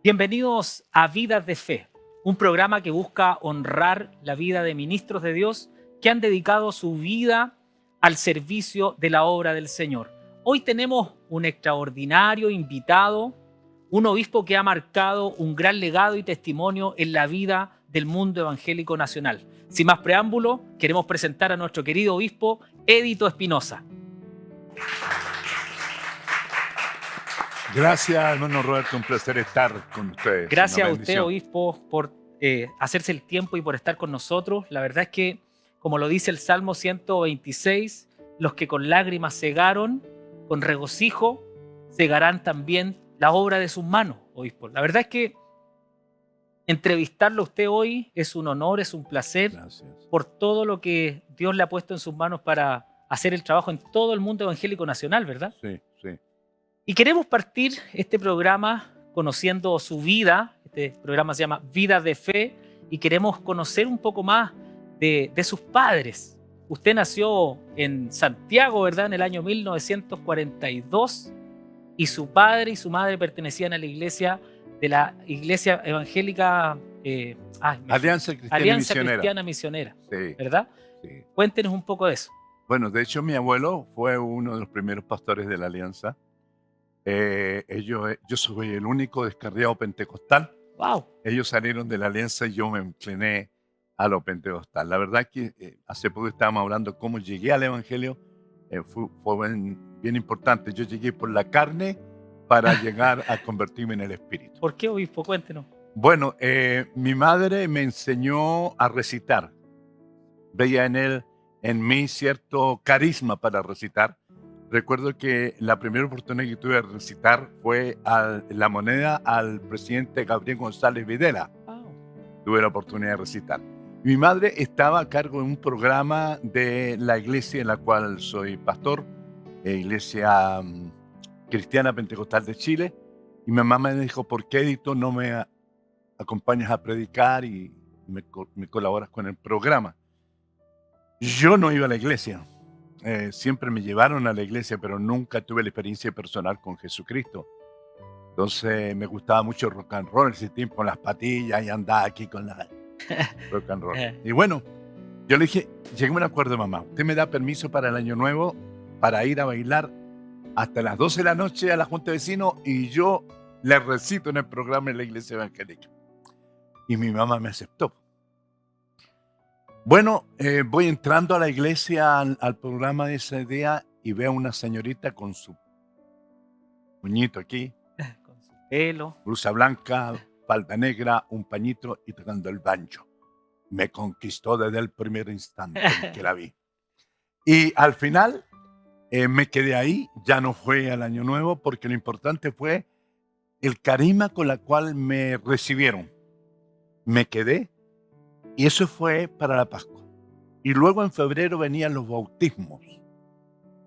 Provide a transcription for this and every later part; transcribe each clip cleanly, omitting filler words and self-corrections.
Bienvenidos a Vidas de Fe, un programa que busca honrar la vida de ministros de Dios que han dedicado su vida al servicio de la obra del Señor. Hoy tenemos un extraordinario invitado, un obispo que ha marcado un gran legado y testimonio en la vida del mundo evangélico nacional. Sin más preámbulo, queremos presentar a nuestro querido obispo Edito Espinosa. Gracias, hermano Roberto, un placer estar con ustedes. Gracias a usted, obispo, por hacerse el tiempo y por estar con nosotros. La verdad es que, como lo dice el Salmo 126, los que con lágrimas segaron, con regocijo, segarán también la obra de sus manos, obispo. La verdad es que entrevistarlo a usted hoy es un honor, es un placer. Gracias. Por todo lo que Dios le ha puesto en sus manos para hacer el trabajo en todo el mundo evangélico nacional, ¿verdad? Sí. Y queremos partir este programa conociendo su vida. Este programa se llama Vidas de Fe y queremos conocer un poco más de sus padres. Usted nació en Santiago, ¿verdad? En el año 1942 y su padre y su madre pertenecían a la iglesia evangélica Alianza Cristiana Misionera, sí, ¿verdad? Sí. Cuéntenos un poco de eso. Bueno, de hecho mi abuelo fue uno de los primeros pastores de la Alianza. Yo soy el único descarriado pentecostal. ¡Wow! Ellos salieron de la Alianza y yo me incliné a lo pentecostal. La verdad que hace poco estábamos hablando cómo llegué al Evangelio. Fue bien importante. Yo llegué por la carne para llegar a convertirme en el Espíritu. ¿Por qué, obispo? Cuéntenos. Bueno, mi madre me enseñó a recitar. Veía en mí cierto carisma para recitar. Recuerdo que la primera oportunidad que tuve de recitar fue La Moneda al presidente Gabriel González Videla. Wow. Tuve la oportunidad de recitar. Mi madre estaba a cargo de un programa de la iglesia en la cual soy pastor, Iglesia Cristiana Pentecostal de Chile, y mi mamá me dijo, ¿por qué, Edito, no me acompañas a predicar y me colaboras con el programa? Yo no iba a la iglesia. Siempre me llevaron a la iglesia, pero nunca tuve la experiencia personal con Jesucristo. Entonces me gustaba mucho el rock and roll, ese tiempo con las patillas y andaba aquí con la rock and roll. Y bueno, yo le dije, llegué a un acuerdo, mamá, usted me da permiso para el año nuevo para ir a bailar hasta las 12 de la noche a la junta de vecinos y yo le recito en el programa en la iglesia evangélica. Y mi mamá me aceptó. Bueno, voy entrando a la iglesia, al programa de ese día, y veo a una señorita con su puñito aquí, con su pelo, blusa blanca, falda negra, un pañito y tocando el banjo. Me conquistó desde el primer instante en que la vi. Y al final me quedé ahí, ya no fue al año nuevo, porque lo importante fue el carisma con el cual me recibieron. Me quedé. Y eso fue para la Pascua. Y luego en febrero venían los bautismos.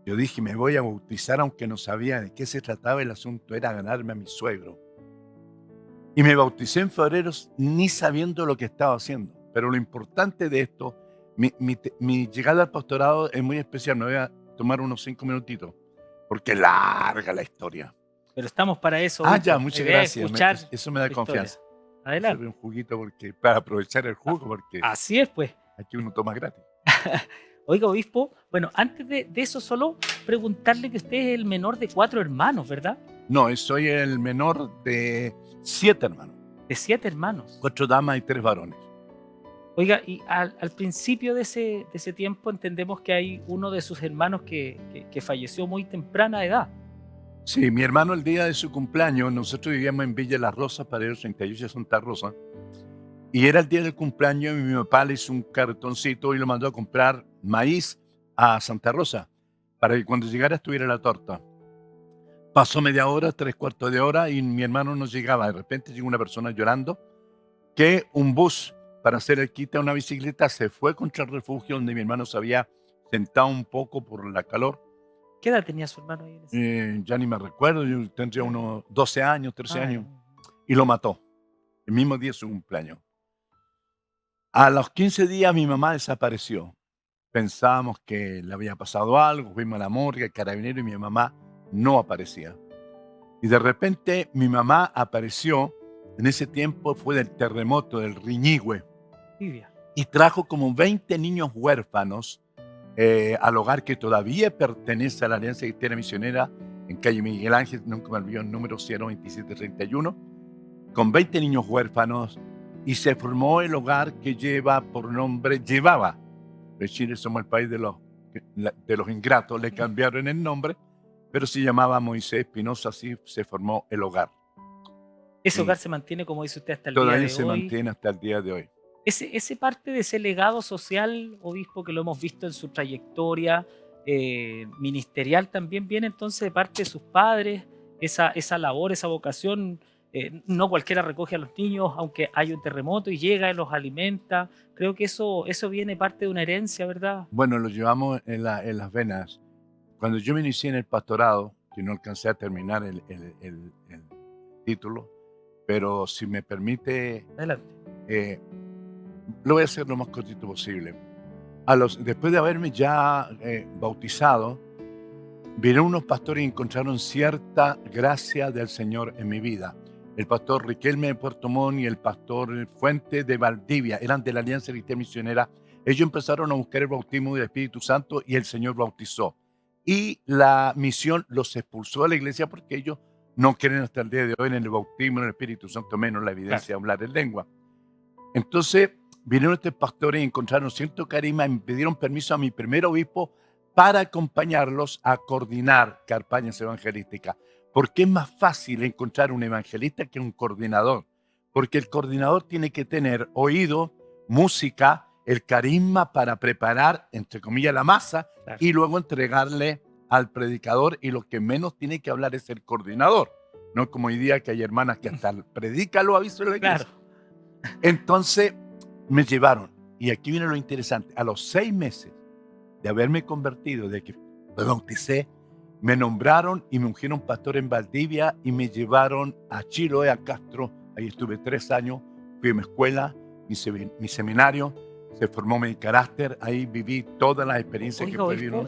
Yo dije, me voy a bautizar, aunque no sabía de qué se trataba. El asunto era ganarme a mi suegro. Y me bauticé en febrero ni sabiendo lo que estaba haciendo. Pero lo importante de esto, mi llegada al pastorado es muy especial. Me voy a tomar unos 5 minutitos, porque es larga la historia. Pero estamos para eso. Ya, muchas gracias. Eso me da confianza. Adelante. Un juguito para aprovechar el jugo, porque así es, pues. Aquí uno toma gratis. Oiga, obispo, bueno, antes de eso, solo preguntarle que usted es el menor de 4 hermanos, ¿verdad? No, soy el menor de 7 hermanos. ¿De 7 hermanos? 4 damas y 3 varones. Oiga, y al principio de ese tiempo entendemos que hay uno de sus hermanos que falleció muy temprana edad. Sí, mi hermano el día de su cumpleaños, nosotros vivíamos en Villa Las Rosas, Paradero 38 de Santa Rosa, y era el día del cumpleaños y mi papá le hizo un cartoncito y lo mandó a comprar maíz a Santa Rosa para que cuando llegara estuviera la torta. Pasó media hora, 3/4 de hora y mi hermano no llegaba. De repente llegó una persona llorando que un bus para hacer el quite a una bicicleta se fue contra el refugio donde mi hermano se había sentado un poco por la calor. ¿Qué edad tenía su hermano ahí? Ya ni me recuerdo, yo tendría unos 12 años, 13 años, y lo mató el mismo día de su cumpleaños. A los 15 días mi mamá desapareció. Pensábamos que le había pasado algo, fuimos a la morgue, al carabinero, y mi mamá no aparecía. Y de repente mi mamá apareció En ese tiempo fue del terremoto del Riñihue Libia. y trajo como 20 niños huérfanos al hogar que todavía pertenece a la Alianza Cristiana Misionera en calle Miguel Ángel, nunca me olvido el número 02731, con 20 niños huérfanos, y se formó el hogar que llevaba, en Chile somos el país de los ingratos, le cambiaron el nombre, pero se llamaba Moisés Espinosa, así se formó el hogar. Ese Y hogar se mantiene, como dice usted, hasta el día todavía de se hoy. mantiene hasta el día de hoy. Ese parte de ese legado social, obispo, que lo hemos visto en su trayectoria ministerial, también viene entonces de parte de sus padres, esa labor, esa vocación. No cualquiera recoge a los niños, aunque hay un terremoto y llega y los alimenta. Creo que eso viene parte de una herencia, ¿verdad? Bueno, lo llevamos en las venas. Cuando yo me inicié en el pastorado, que no alcancé a terminar el título, pero si me permite, Adelante. lo voy a hacer lo más cortito posible. Después de haberme ya bautizado, vinieron unos pastores y encontraron cierta gracia del Señor en mi vida. El pastor Riquelme de Puerto Montt y el pastor Fuente de Valdivia eran de la Alianza Cristiana Misionera. Ellos empezaron a buscar el bautismo del Espíritu Santo y el Señor bautizó. Y la misión los expulsó a la iglesia porque ellos no creen hasta el día de hoy en el bautismo del Espíritu Santo, menos la evidencia de hablar en lengua. Entonces vinieron estos pastores y encontraron cierto carisma y me pidieron permiso a mi primer obispo para acompañarlos a coordinar campañas evangelísticas. Porque es más fácil encontrar un evangelista que un coordinador. Porque el coordinador tiene que tener oído, música, el carisma para preparar, entre comillas, la masa y luego entregarle al predicador, y lo que menos tiene que hablar es el coordinador. No como hoy día que hay hermanas que hasta predica lo aviso en la iglesia. Entonces me llevaron, y aquí viene lo interesante, a los 6 meses de haberme convertido, de que me bauticé, me nombraron y me ungieron pastor en Valdivia y me llevaron a Chiloé, a Castro. Ahí estuve 3 años, fui a mi escuela, mi seminario, se formó mi carácter, ahí viví todas las experiencias que fue viviendo.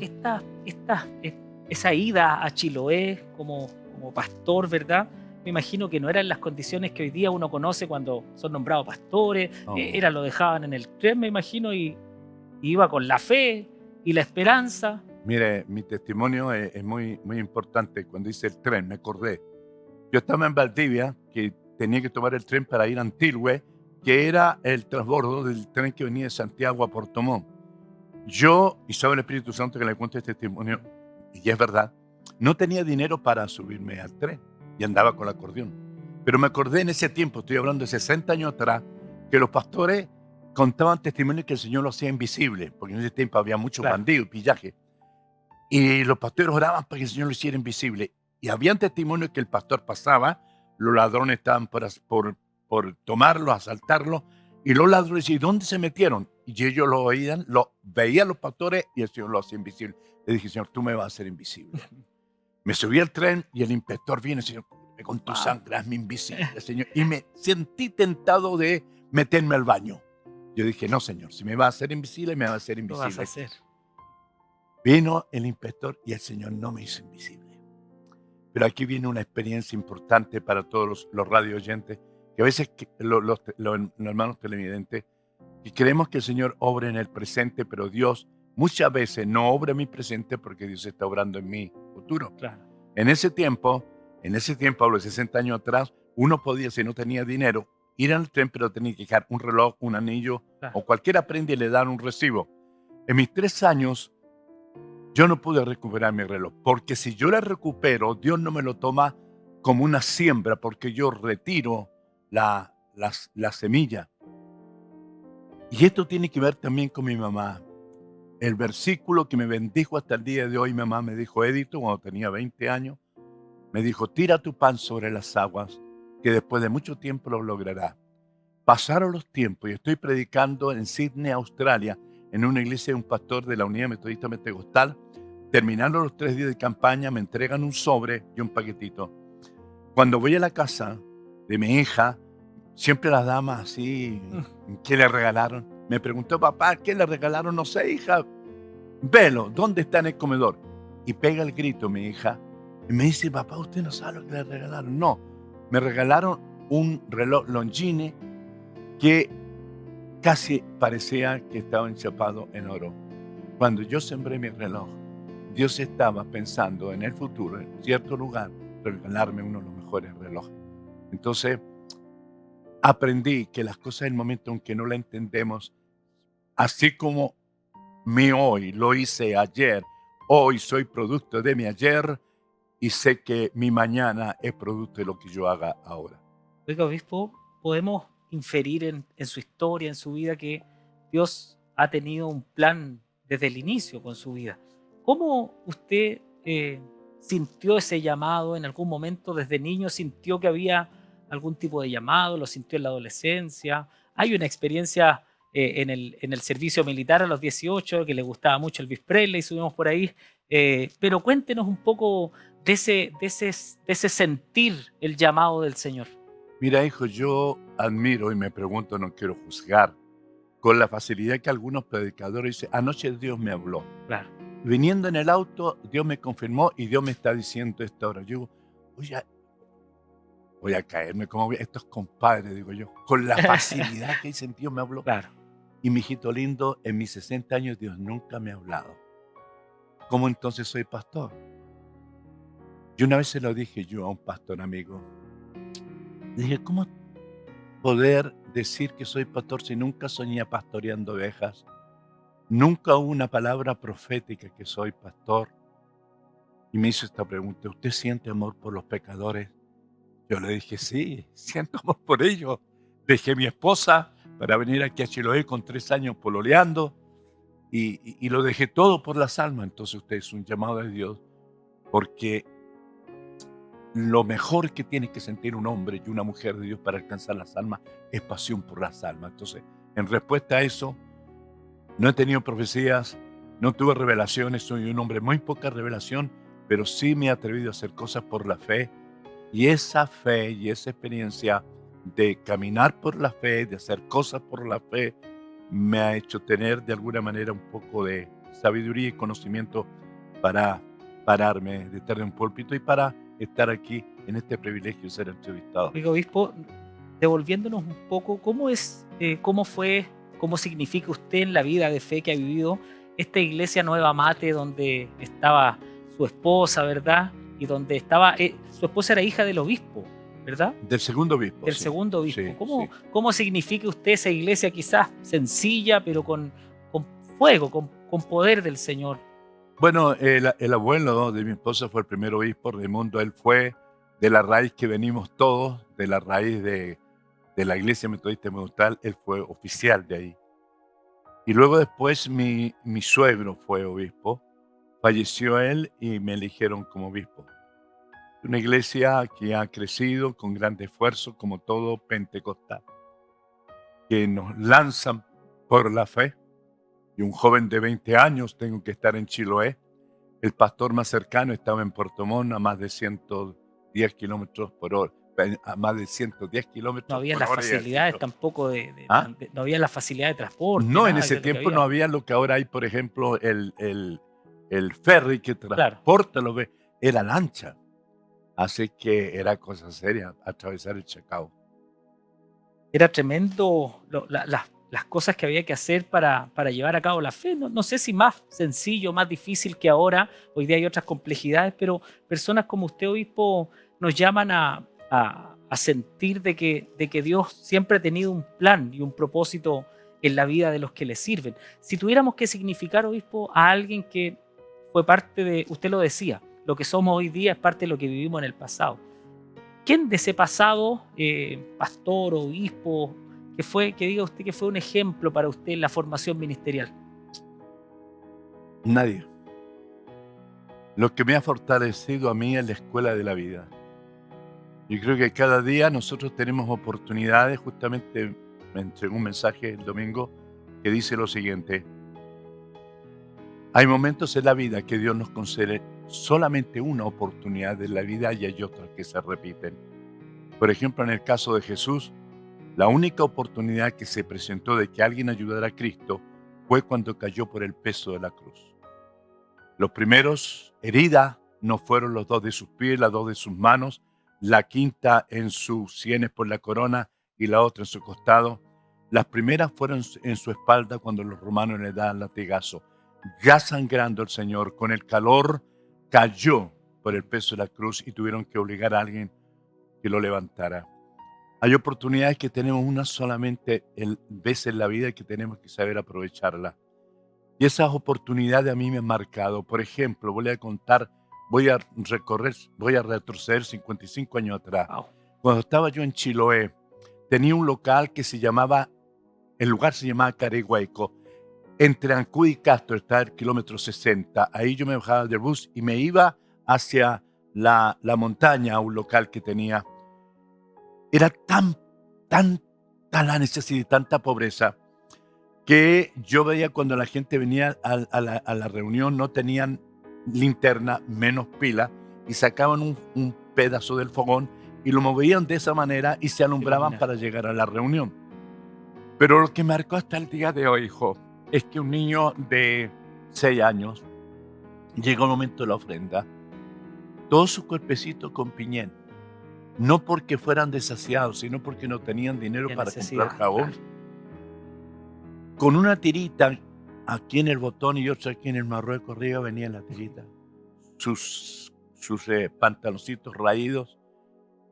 Esa ida a Chiloé como pastor, ¿verdad? Me imagino que no eran las condiciones que hoy día uno conoce cuando son nombrados pastores. No. Lo dejaban en el tren, me imagino, y iba con la fe y la esperanza. Mire, mi testimonio es muy, muy importante. Cuando hice el tren, me acordé. Yo estaba en Valdivia, que tenía que tomar el tren para ir a Antilhue, que era el transbordo del tren que venía de Santiago a Puerto Montt. Yo, y sabe el Espíritu Santo que le cuento este testimonio, y es verdad, no tenía dinero para subirme al tren y andaba con el acordeón. Pero me acordé en ese tiempo, estoy hablando de 60 años atrás, que los pastores contaban testimonios que el Señor lo hacía invisible, porque en ese tiempo había muchos bandidos y pillaje. Y los pastores oraban para que el Señor lo hiciera invisible. Y habían testimonios que el pastor pasaba, los ladrones estaban por tomarlo, asaltarlo, y los ladrones decían, ¿dónde se metieron? Y ellos lo oían, lo veían los pastores y el Señor lo hacía invisible. Le dije, Señor, tú me vas a hacer invisible. Me subí al tren y el inspector viene, Señor, con tu sangre hazme invisible, Señor. Y me sentí tentado de meterme al baño. Yo dije, no, Señor, si me va a hacer invisible, me va a hacer invisible. Lo vas a hacer. Vino el inspector y el Señor no me hizo invisible. Pero aquí viene una experiencia importante para todos los radio oyentes, que a veces los hermanos televidentes, y creemos que el Señor obra en el presente, pero Dios muchas veces no obra en mi presente porque Dios está obrando en mi futuro. Claro. En ese tiempo, hablo de 60 años atrás, uno podía, si no tenía dinero, ir al tren, pero tenía que dejar un reloj, un anillo, o cualquiera prenda y le dan un recibo. En mis 3 años, yo no pude recuperar mi reloj, porque si yo la recupero, Dios no me lo toma como una siembra, porque yo retiro la semilla. Y esto tiene que ver también con mi mamá. El versículo que me bendijo hasta el día de hoy, mi mamá me dijo, Edito, cuando tenía 20 años, me dijo, tira tu pan sobre las aguas, que después de mucho tiempo lo logrará. Pasaron los tiempos y estoy predicando en Sydney, Australia, en una iglesia de un pastor de la Unidad Metodista Pentecostal. Terminando los 3 días de campaña, me entregan un sobre y un paquetito. Cuando voy a la casa de mi hija, siempre las damas así, ¿qué le regalaron? Me preguntó, papá, ¿qué le regalaron? No sé, hija, velo, ¿dónde está en el comedor? Y pega el grito mi hija y me dice, papá, ¿usted no sabe lo que le regalaron? No, me regalaron un reloj Longines que casi parecía que estaba enchapado en oro. Cuando yo sembré mi reloj, Dios estaba pensando en el futuro, en cierto lugar, regalarme uno de los mejores relojes. Entonces, aprendí que las cosas del momento, aunque no la entendemos, así como mi hoy lo hice ayer, hoy soy producto de mi ayer y sé que mi mañana es producto de lo que yo haga ahora. Oiga, obispo, podemos inferir en su historia, en su vida, que Dios ha tenido un plan desde el inicio con su vida. ¿Cómo usted sintió ese llamado en algún momento desde niño? ¿Sintió que había algún tipo de llamado? ¿Lo sintió en la adolescencia? Hay una experiencia en el servicio militar a los 18 que le gustaba mucho Elvis Presley, subimos por ahí. Pero cuéntenos un poco de ese sentir el llamado del Señor. Mira, hijo, yo admiro y me pregunto, no quiero juzgar, con la facilidad que algunos predicadores dicen, anoche Dios me habló. Claro. Viniendo en el auto, Dios me confirmó y Dios me está diciendo esta hora. Yo digo, oye, voy a caerme como estos compadres, digo yo, con la facilidad que dicen, Dios me habló. Claro. Y mi hijito lindo, en mis 60 años Dios nunca me ha hablado. ¿Cómo entonces soy pastor? Y una vez se lo dije yo a un pastor amigo. Dije, ¿cómo poder decir que soy pastor si nunca soñé pastoreando ovejas? Nunca hubo una palabra profética que soy pastor. Y me hizo esta pregunta, ¿usted siente amor por los pecadores? Yo le dije, sí, siento amor por ellos. Dejé a mi esposa para venir aquí a Chiloé con 3 años pololeando y lo dejé todo por las almas. Entonces usted es un llamado de Dios porque lo mejor que tiene que sentir un hombre y una mujer de Dios para alcanzar las almas es pasión por las almas. Entonces, en respuesta a eso, no he tenido profecías, no tuve revelaciones, soy un hombre muy poca revelación, pero sí me he atrevido a hacer cosas por la fe. Y esa fe y esa experiencia de caminar por la fe, de hacer cosas por la fe, me ha hecho tener de alguna manera un poco de sabiduría y conocimiento para pararme detrás de un púlpito y para estar aquí en este privilegio de ser entrevistado. Oiga, obispo, devolviéndonos un poco, cómo fue, cómo significa usted en la vida de fe que ha vivido esta iglesia Nueva Mate donde estaba su esposa, ¿verdad? Y donde estaba, su esposa era hija del obispo, ¿verdad? Del segundo obispo. Del Sí, segundo obispo. sí, ¿Cómo, sí. cómo significa usted esa iglesia quizás sencilla, pero con fuego, con poder del Señor? Bueno, el abuelo de mi esposa fue el primer obispo, Raimundo. Él fue de la raíz que venimos todos, de la raíz de la Iglesia Metodista Pentecostal. Él fue oficial de ahí. Y luego después mi suegro fue obispo. Falleció él y me eligieron como obispo. Una iglesia que ha crecido con grande esfuerzo, como todo pentecostal, que nos lanzan por la fe. Y un joven de 20 años tengo que estar en Chiloé. El pastor más cercano estaba en Puerto Montt a más de 110 kilómetros por hora. A más de 110 No kilómetros había por las hora. facilidades tampoco ¿Ah? no había la facilidad de transporte, No, en nada ese de lo que tiempo no había. había lo que ahora hay, por ejemplo, el ferry que Claro. transporta los era lancha. Así que era cosa seria atravesar el Chacao. Era tremendo las cosas que había que hacer para llevar a cabo la fe. No sé si más sencillo, más difícil que ahora. Hoy día hay otras complejidades, pero personas como usted, obispo, nos llaman a sentir de que Dios siempre ha tenido un plan y un propósito en la vida de los que le sirven. Si tuviéramos que significar, obispo, a alguien que fue parte de, usted lo decía, lo que somos hoy día es parte de lo que vivimos en el pasado. ¿Quién de ese pasado, pastor, obispo, que diga usted que fue un ejemplo para usted en la formación ministerial? Nadie. Lo que me ha fortalecido a mí es la escuela de la vida. Yo creo que cada día nosotros tenemos oportunidades. Justamente me entregó un mensaje el domingo que dice lo siguiente: hay momentos en la vida que Dios nos concede solamente una oportunidad en la vida y hay otras que se repiten. Por ejemplo, en el caso de Jesús, la única oportunidad que se presentó de que alguien ayudara a Cristo fue cuando cayó por el peso de la cruz. Los primeros heridas no fueron los dos de sus pies, las dos de sus manos, la quinta en sus sienes por la corona y la otra en su costado. Las primeras fueron en su espalda cuando los romanos le daban latigazo. Ya sangrando el Señor, con el calor, cayó por el peso de la cruz y tuvieron que obligar a alguien que lo levantara. Hay oportunidades que tenemos una solamente vez en la vida y que tenemos que saber aprovecharla. Y esas oportunidades a mí me han marcado. Por ejemplo, voy a retroceder 55 años atrás. Wow. Cuando estaba yo en Chiloé, tenía un local que el lugar se llamaba Carehuayco. Entre Ancud y Castro está el kilómetro 60. Ahí yo me bajaba del bus y me iba hacia la montaña a un local que tenía. Era tanta la necesidad y tanta pobreza que yo veía cuando la gente venía a la reunión, no tenían linterna, menos pila, y sacaban un pedazo del fogón y lo movían de esa manera y se alumbraban para llegar a la reunión. Pero lo que marcó hasta el día de hoy, hijo, es que un niño de 6 años llegó el momento de la ofrenda, todo su cuerpecito con piñén, no porque fueran desasiados, sino porque no tenían dinero para comprar jabón. Claro. Con una tirita aquí en el botón y otra aquí en el Marruecos arriba venía la tirita. Sus pantaloncitos raídos.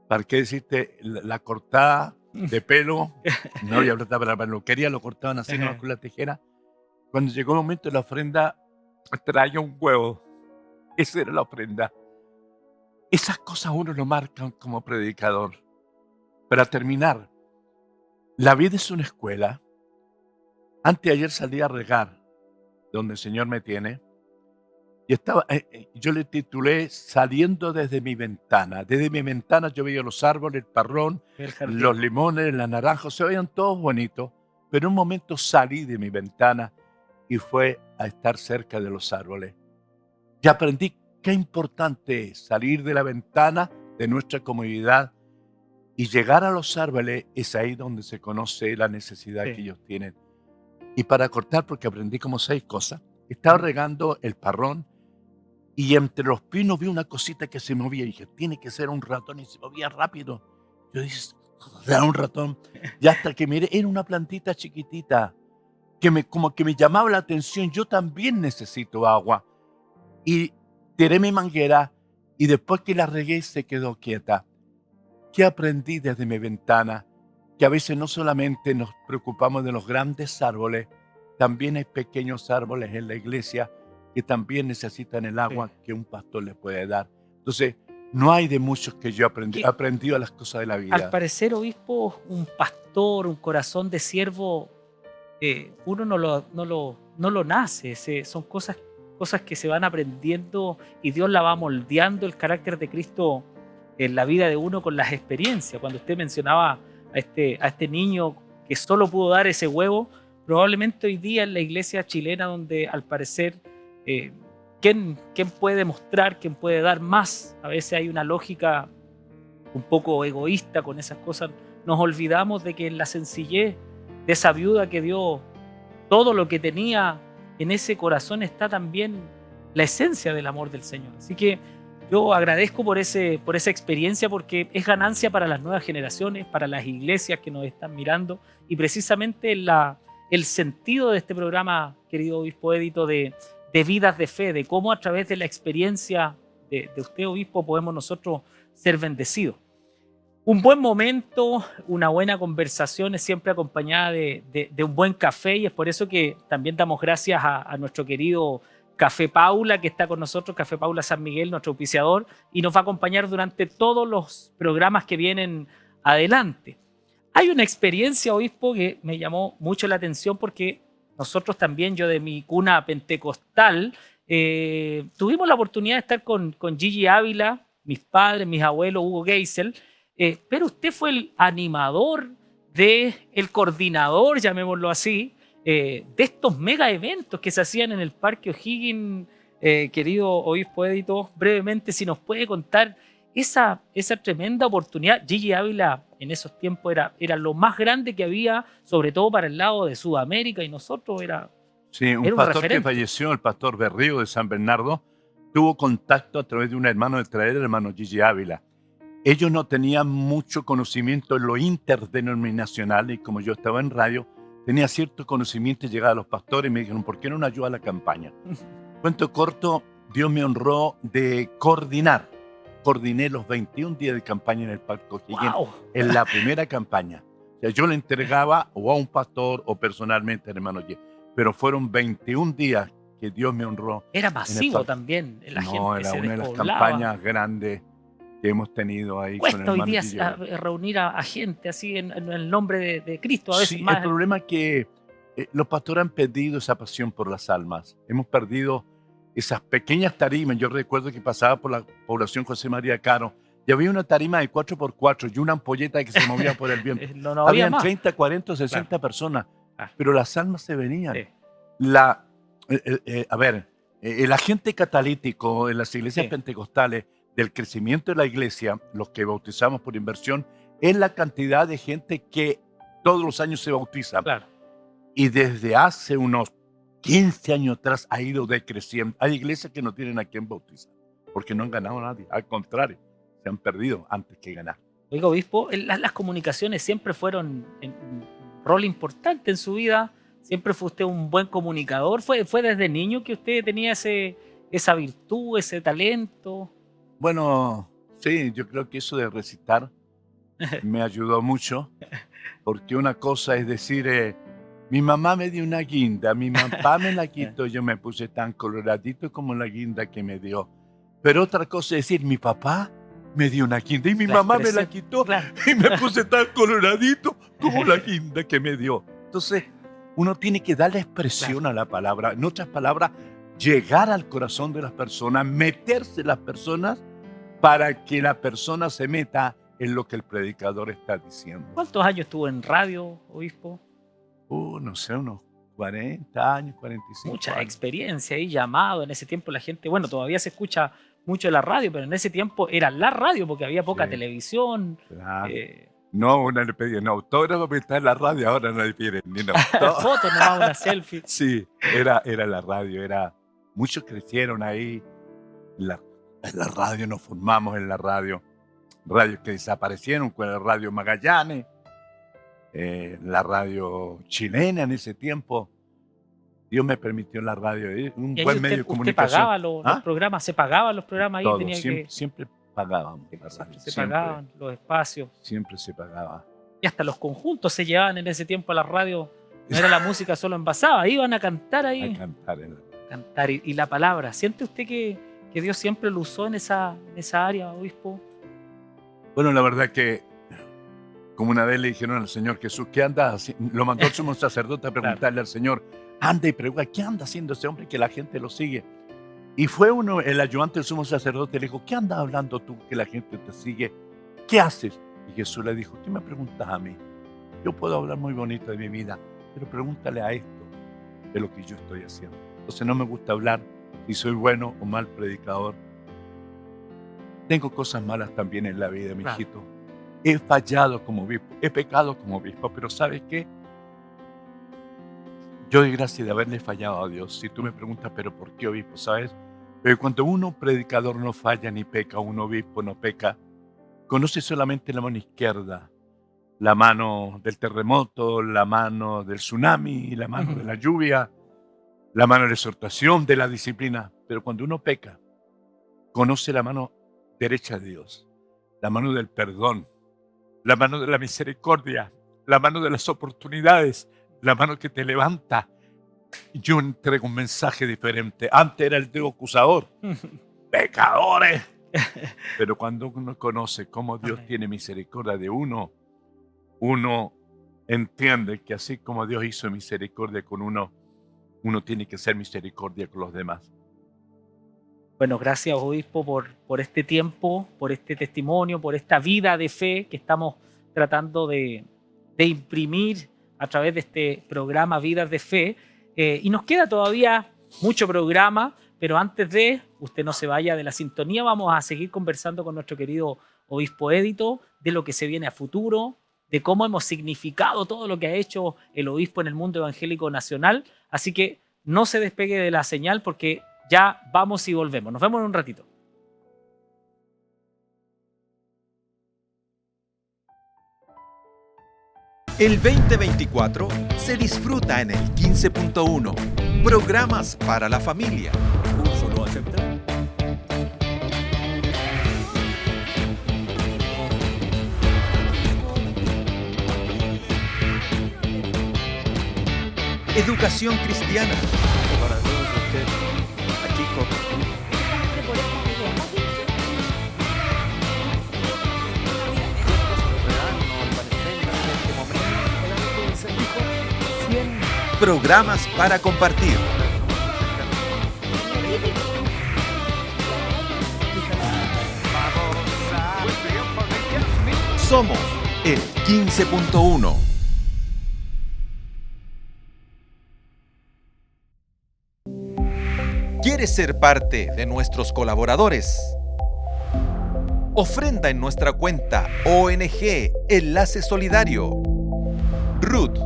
¿Para qué decirte? La cortada de pelo. No había plata para la peluquería, lo cortaban así nomás con la tijera. Cuando llegó el momento de la ofrenda, traía un huevo. Esa era la ofrenda. Esas cosas uno lo marcan como predicador. Para terminar, la vida es una escuela. Anteayer salí a regar, donde el Señor me tiene, y yo le titulé Saliendo desde mi ventana. Desde mi ventana yo veía los árboles, el parrón, los limones, las naranjas, se veían todos bonitos, pero en un momento salí de mi ventana y fue a estar cerca de los árboles. Y aprendí qué importante es salir de la ventana de nuestra comodidad y llegar a los árboles. Es ahí donde se conoce la necesidad que ellos tienen. Y para cortar, porque aprendí como 6 cosas, estaba regando el parrón y entre los pinos vi una cosita que se movía y dije, tiene que ser un ratón, y se movía rápido. Yo dije, era un ratón. Y hasta que miré, era una plantita chiquitita como que me llamaba la atención. Yo también necesito agua. Y tiré mi manguera y después que la regué se quedó quieta. ¿Qué aprendí desde mi ventana? Que a veces no solamente nos preocupamos de los grandes árboles, también hay pequeños árboles en la iglesia que también necesitan el agua que un pastor les puede dar. Entonces, no hay de muchos que yo he aprendido las cosas de la vida. Al parecer, obispo, un pastor, un corazón de siervo, uno no lo nace. Son cosas que se van aprendiendo y Dios la va moldeando el carácter de Cristo en la vida de uno con las experiencias. Cuando usted mencionaba a este niño que solo pudo dar ese huevo, probablemente hoy día en la iglesia chilena, donde al parecer ¿quién puede mostrar, quién puede dar más? A veces hay una lógica un poco egoísta con esas cosas. Nos olvidamos de que en la sencillez de esa viuda que dio todo lo que tenía, en ese corazón está también la esencia del amor del Señor. Así que yo agradezco por esa experiencia, porque es ganancia para las nuevas generaciones, para las iglesias que nos están mirando, y precisamente el sentido de este programa, querido obispo Edito, de vidas de fe, de cómo a través de la experiencia de usted, obispo, podemos nosotros ser bendecidos. Un buen momento, una buena conversación es siempre acompañada de un buen café, y es por eso que también damos gracias a nuestro querido Café Paula, que está con nosotros, Café Paula San Miguel, nuestro auspiciador, y nos va a acompañar durante todos los programas que vienen adelante. Hay una experiencia, obispo, que me llamó mucho la atención, porque nosotros también, yo de mi cuna pentecostal, tuvimos la oportunidad de estar con Gigi Ávila, mis padres, mis abuelos, Hugo Geisel, pero usted fue el animador, el coordinador, llamémoslo así, de estos mega eventos que se hacían en el Parque O'Higgins. Querido obispo Edito, brevemente, si nos puede contar esa tremenda oportunidad. Gigi Ávila en esos tiempos era lo más grande que había, sobre todo para el lado de Sudamérica, y nosotros era un pastor que falleció, el pastor Berrío de San Bernardo, tuvo contacto a través de un hermano de traer, el hermano Gigi Ávila. ellos no tenían mucho conocimiento en lo interdenominacional y como yo estaba en radio, tenía cierto conocimiento y llegaba a los pastores y me dijeron, ¿por qué no nos ayuda a la campaña? Cuento corto, Dios me honró de coordinar. Coordiné los 21 días de campaña en el Parque O'Higgins ¡Wow! en la primera campaña. O sea, yo le entregaba o a un pastor o personalmente al hermano Ye. Pero fueron 21 días que Dios me honró. Era En el masivo parque. también, la No, gente era se una de las despoblaba. campañas grandes que hemos tenido ahí con el Cuesta hoy hermano día Guillermo. reunir a gente así en el nombre de Cristo, a veces Sí, el más. problema es que los pastores han perdido esa pasión por las almas. Hemos perdido esas pequeñas tarimas. Yo recuerdo que pasaba por la población José María Caro y había una tarima de 4x4 y una ampolleta que se movía por el viento. No había Habían más. 30, 40, 60 Claro. personas, Ah, pero las almas se venían. sí, La, a ver, el agente catalítico en las iglesias sí, pentecostales del crecimiento de la iglesia, los que bautizamos por inversión, es la cantidad de gente que todos los años se bautiza. claro. Y desde hace unos 15 años atrás ha ido decreciendo. Hay iglesias que no tienen a quien bautizar porque no han ganado a nadie. Al contrario, se han perdido antes que ganar. Oiga, obispo, las comunicaciones siempre fueron un rol importante en su vida. Siempre fue usted un buen comunicador. ¿Fue desde niño que usted tenía esa virtud, ese talento? Bueno, sí, yo creo que eso de recitar me ayudó mucho, porque una cosa es decir, mi mamá me dio una guinda, mi papá me la quitó, yo me puse tan coloradito como la guinda que me dio. Pero otra cosa es decir, mi papá me dio una guinda y mi La mamá me la expresión, quitó claro. y me puse tan coloradito como la guinda que me dio. Entonces, uno tiene que darle expresión a la palabra. En otras palabras, llegar al corazón de las personas, meterse en las personas para que la persona se meta en lo que el predicador está diciendo. ¿Cuántos años estuvo en radio, obispo? No sé, unos 40 años, 45 Mucha años. experiencia y llamado. En ese tiempo la gente, bueno, todavía se escucha mucho la radio, pero en ese tiempo era la radio porque había poca Sí, televisión. claro. eh, No, una le pedían autógrafo, pero está en la radio, ahora no le piden ni un autógrafo. Fotos nomás, una selfie. Sí, era la radio, muchos crecieron ahí, en la radio, nos formamos en la radio, radios que desaparecieron, con la radio Magallanes, la radio chilena en ese tiempo. Dios me permitió en la radio, un Y ahí buen medio de usted comunicación. pagaba los ¿Ah? programas, se pagaban los programas ahí, Todo, tenía que. siempre pagábamos la Siempre radio, se pagaban los espacios. siempre se pagaba. Y hasta los conjuntos se llevaban en ese tiempo a la radio. No era la música solo envasada, iban a cantar A ahí. cantar Cantar y la palabra. ¿Siente usted que Dios siempre lo usó en esa área, obispo? Bueno, la verdad que, como una vez le dijeron al Señor Jesús, ¿qué anda haciendo? Lo mandó el sumo sacerdote a preguntarle al Señor, anda y pregunta, ¿qué anda haciendo ese hombre que la gente lo sigue? Y fue el ayudante del sumo sacerdote, le dijo, ¿qué andas hablando tú que la gente te sigue? ¿Qué haces? Y Jesús le dijo, ¿qué me preguntas a mí? Yo puedo hablar muy bonito de mi vida, pero pregúntale a esto de lo que yo estoy haciendo. Entonces no me gusta hablar si soy bueno o mal predicador. Tengo cosas malas también en la vida, mi Claro. hijito. He fallado como obispo, he pecado como obispo, pero ¿sabes qué? Yo doy gracias de haberle fallado a Dios. Si tú me preguntas, ¿pero por qué obispo? ¿Sabes? Pero cuando uno predicador no falla ni peca, un obispo no peca, conoce solamente la mano izquierda, la mano del terremoto, la mano del tsunami, la mano de la lluvia, la mano de la exhortación, de la disciplina. Pero cuando uno peca, conoce la mano derecha de Dios, la mano del perdón, la mano de la misericordia, la mano de las oportunidades, la mano que te levanta. Yo entrego un mensaje diferente. Antes era el dedo acusador. ¡Pecadores! Pero cuando uno conoce cómo Dios Amén. tiene misericordia de uno, uno entiende que así como Dios hizo misericordia con uno, uno tiene que hacer misericordia con los demás. Bueno, gracias, obispo, por este tiempo, por este testimonio, por esta vida de fe que estamos tratando de imprimir a través de este programa Vidas de Fe. Y nos queda todavía mucho programa, pero antes de usted no se vaya de la sintonía, vamos a seguir conversando con nuestro querido obispo Édito de lo que se viene a futuro, de cómo hemos significado todo lo que ha hecho el obispo en el mundo evangélico nacional. Así que no se despegue de la señal porque ya vamos y volvemos. Nos vemos en un ratito. El 2024 se disfruta en el 15.1. Programas para la familia. ¿Curso no aceptar? Educación cristiana. Para todos ustedes, aquí con Programas para compartir. Somos el 15.1. ¿Quieres ser parte de nuestros colaboradores? Ofrenda en nuestra cuenta ONG Enlace Solidario. RUT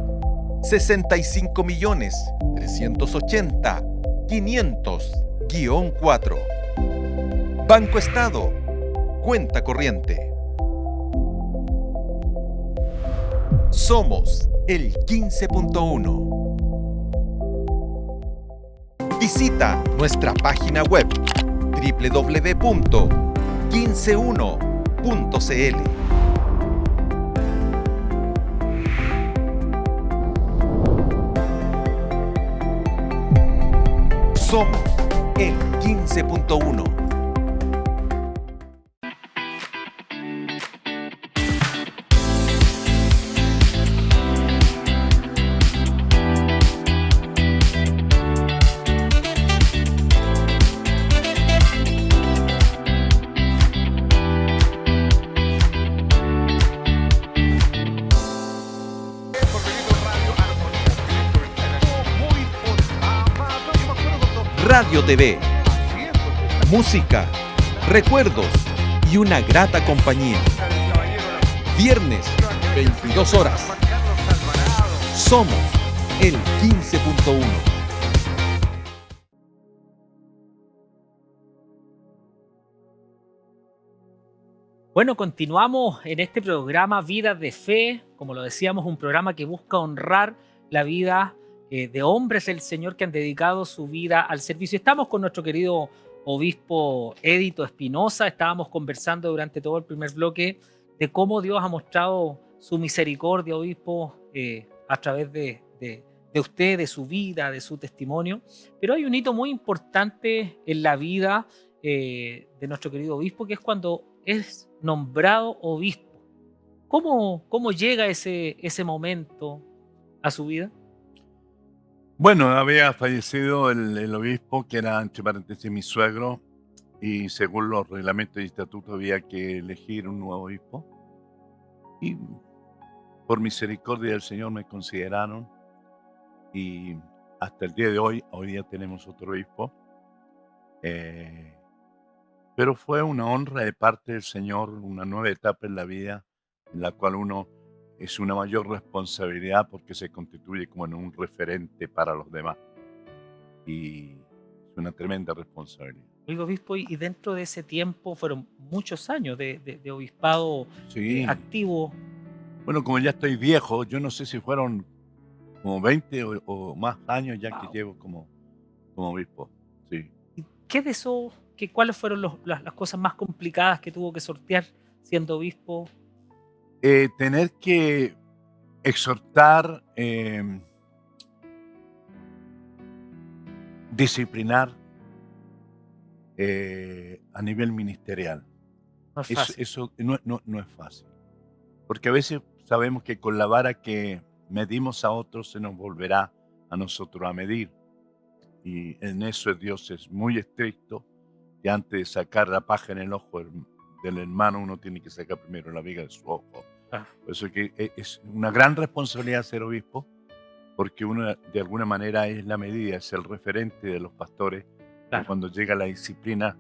65.380.500-4. Banco Estado. Cuenta corriente. Somos el 15.1. Visita nuestra página web www.15uno.cl. Somos el 15.1. Radio TV, música, recuerdos y una grata compañía. Viernes, 22 horas. Somos el 15.1. Bueno, continuamos en este programa Vidas de Fe, como lo decíamos, un programa que busca honrar la vida de hombres del Señor que han dedicado su vida al servicio. Estamos con nuestro querido obispo Edito Espinosa, estábamos conversando durante todo el primer bloque de cómo Dios ha mostrado su misericordia, obispo, a través de usted, de su vida, de su testimonio. Pero hay un hito muy importante en la vida de nuestro querido obispo, que es cuando es nombrado obispo. ¿Cómo llega ese momento a su vida? Bueno, había fallecido el obispo, que era, entre paréntesis, mi suegro, y según los reglamentos y estatutos había que elegir un nuevo obispo. Y por misericordia del Señor me consideraron, y hasta el día de hoy día tenemos otro obispo. Pero fue una honra de parte del Señor, una nueva etapa en la vida, en la cual uno es una mayor responsabilidad porque se constituye como en un referente para los demás. Y es una tremenda responsabilidad. Oiga, obispo, y dentro de ese tiempo fueron muchos años de obispado Sí. activo. Bueno, como ya estoy viejo, yo no sé si fueron como 20 o más años ya que Wow. llevo como obispo. Sí. ¿Y qué de eso, cuáles fueron las cosas más complicadas que tuvo que sortear siendo obispo? Tener que exhortar, disciplinar a nivel ministerial. No es fácil. Eso no es fácil. Porque a veces sabemos que con la vara que medimos a otros se nos volverá a nosotros a medir. Y en eso Dios es muy estricto. Y antes de sacar la paja en el ojo del hermano, uno tiene que sacar primero la viga de su ojo. Ah. Por eso que es una gran responsabilidad ser obispo, porque uno de alguna manera es la medida, es el referente de los pastores. Claro. Y cuando llega la disciplina,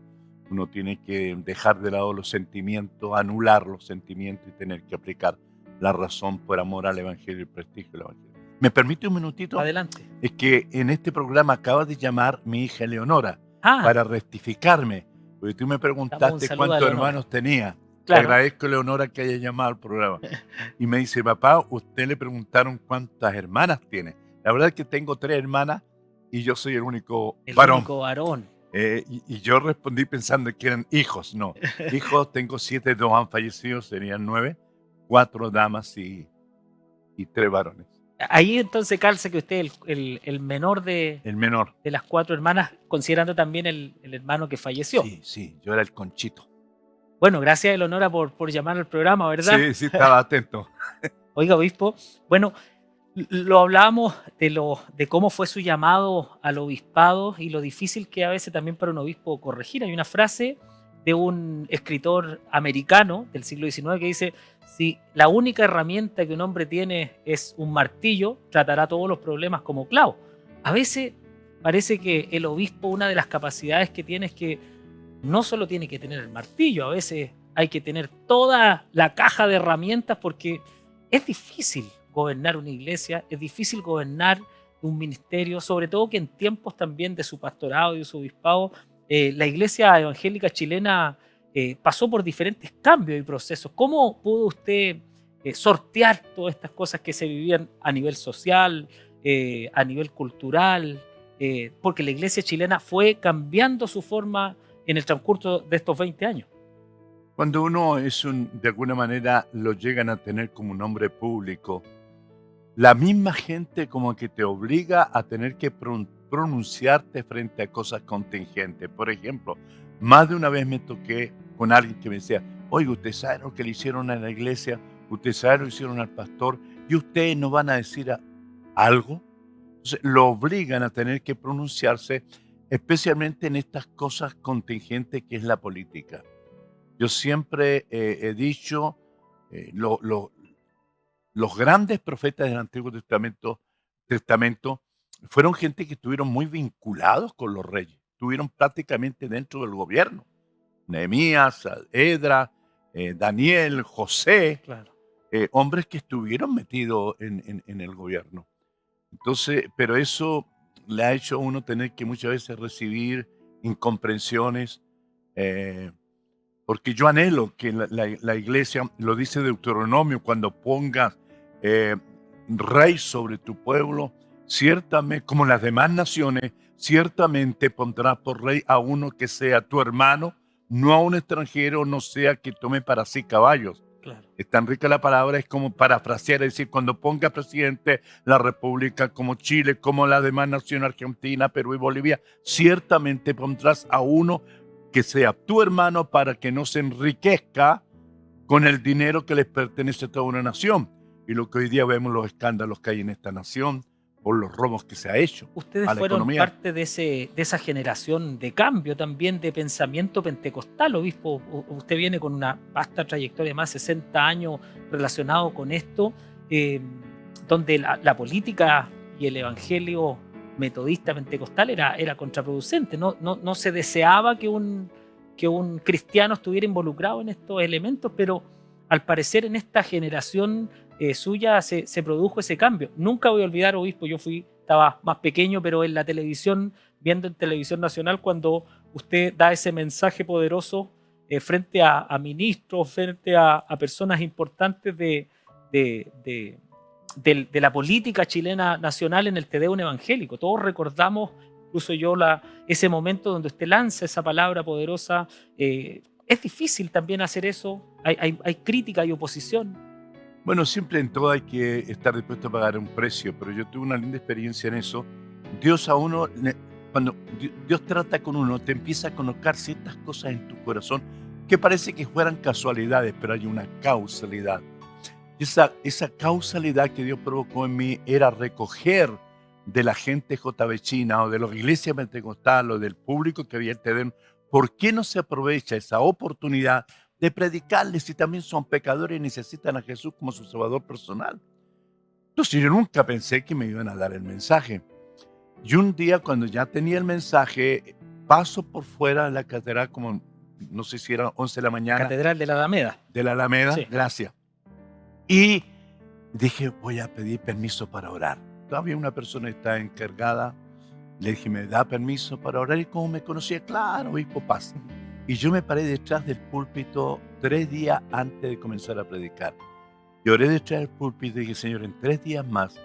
uno tiene que dejar de lado los sentimientos, anular los sentimientos y tener que aplicar la razón por amor al Evangelio y el prestigio del Evangelio. ¿Me permite un minutito? Adelante. Es que en este programa acaba de llamar mi hija Eleonora Ah, para rectificarme, porque tú me Damos un preguntaste saludo a cuántos Eleonora. hermanos tenía. Claro. agradezco, Leonora, que haya llamado al programa. Y me dice, papá, usted le preguntaron cuántas hermanas tiene. La verdad es que tengo 3 hermanas y yo soy el único El varón. único varón. Y yo respondí pensando que eran hijos. No, hijos tengo 7, 2 han fallecido, serían 9, 4 damas y 3 varones. Ahí entonces calza que usted es el menor de El menor. las 4 hermanas, considerando también el hermano que falleció. Sí, yo era el conchito. Bueno, gracias, Eleonora, por llamar al programa, ¿verdad? Sí, estaba atento. Oiga, obispo, bueno, lo hablábamos de cómo fue su llamado al obispado y lo difícil que a veces también para un obispo corregir. Hay una frase de un escritor americano del siglo XIX que dice: si la única herramienta que un hombre tiene es un martillo, tratará todos los problemas como clavo. A veces parece que el obispo, una de las capacidades que tiene es que no solo tiene que tener el martillo, a veces hay que tener toda la caja de herramientas, porque es difícil gobernar una iglesia, es difícil gobernar un ministerio, sobre todo que en tiempos también de su pastorado y de su obispado, la iglesia evangélica chilena pasó por diferentes cambios y procesos. ¿Cómo pudo usted sortear todas estas cosas que se vivían a nivel social, a nivel cultural? Porque la iglesia chilena fue cambiando su forma en el transcurso de estos 20 años. Cuando uno de alguna manera lo llegan a tener como un hombre público, la misma gente como que te obliga a tener que pronunciarte frente a cosas contingentes. Por ejemplo, más de una vez me toqué con alguien que me decía, oiga, ¿usted sabe lo que le hicieron a la iglesia? ¿Usted sabe lo que hicieron al pastor? ¿Y ustedes nos van a decir algo? Entonces, lo obligan a tener que pronunciarse, especialmente en estas cosas contingentes que es la política. Yo siempre he dicho, los grandes profetas del Antiguo Testamento fueron gente que estuvieron muy vinculados con los reyes, estuvieron prácticamente dentro del gobierno. Nehemías, Edra, Daniel, José, Claro. hombres que estuvieron metidos en el gobierno. Entonces, pero eso le ha hecho a uno tener que muchas veces recibir incomprensiones, porque yo anhelo que la iglesia, lo dice Deuteronomio, cuando pongas rey sobre tu pueblo, ciertamente, como las demás naciones, ciertamente pondrás por rey a uno que sea tu hermano, no a un extranjero, no sea que tome para sí caballos. Claro. Es tan rica la palabra, es como parafrasear, es decir, cuando ponga presidente la república como Chile, como la demás naciones, Argentina, Perú y Bolivia, ciertamente pondrás a uno que sea tu hermano para que no se enriquezca con el dinero que les pertenece a toda una nación. Y lo que hoy día vemos, los escándalos que hay en esta nación por los robos que se ha hecho Ustedes a la fueron economía. parte de esa generación de cambio también, de pensamiento pentecostal, obispo. Usted viene con una vasta trayectoria de más de 60 años relacionado con esto, donde la política y el evangelio metodista pentecostal era contraproducente. No se deseaba que un cristiano estuviera involucrado en estos elementos, pero al parecer en esta generación suya se produjo ese cambio. Nunca voy a olvidar, obispo, estaba más pequeño, pero en la televisión, viendo en televisión nacional, cuando usted da ese mensaje poderoso frente a ministros, frente a personas importantes de la política chilena nacional en el Te Deum evangélico. Todos recordamos, incluso yo, ese momento donde usted lanza esa palabra poderosa. Es difícil también hacer eso. Hay crítica y oposición. Bueno, siempre en todo hay que estar dispuesto a pagar un precio, pero yo tuve una linda experiencia en eso. Dios a uno, cuando Dios trata con uno, te empieza a colocar ciertas cosas en tu corazón que parece que fueran casualidades, pero hay una causalidad. Esa causalidad que Dios provocó en mí era recoger de la gente JB-china o de la iglesia pentecostal o del público que había en Te Deum. ¿Por qué no se aprovecha esa oportunidad de predicarles si también son pecadores y necesitan a Jesús como su salvador personal? Entonces yo nunca pensé que me iban a dar el mensaje. Y un día, cuando ya tenía el mensaje, paso por fuera de la catedral, como no sé si eran 11 de la mañana. Catedral de la Alameda. De la Alameda, Sí. gracias. Y dije, voy a pedir permiso para orar. Todavía una persona está encargada. Le dije, ¿me da permiso para orar? Y como me conocía, claro, obispo, pasa. Y yo me paré detrás del púlpito 3 días antes de comenzar a predicar. Y oré detrás del púlpito y dije, Señor, en 3 días más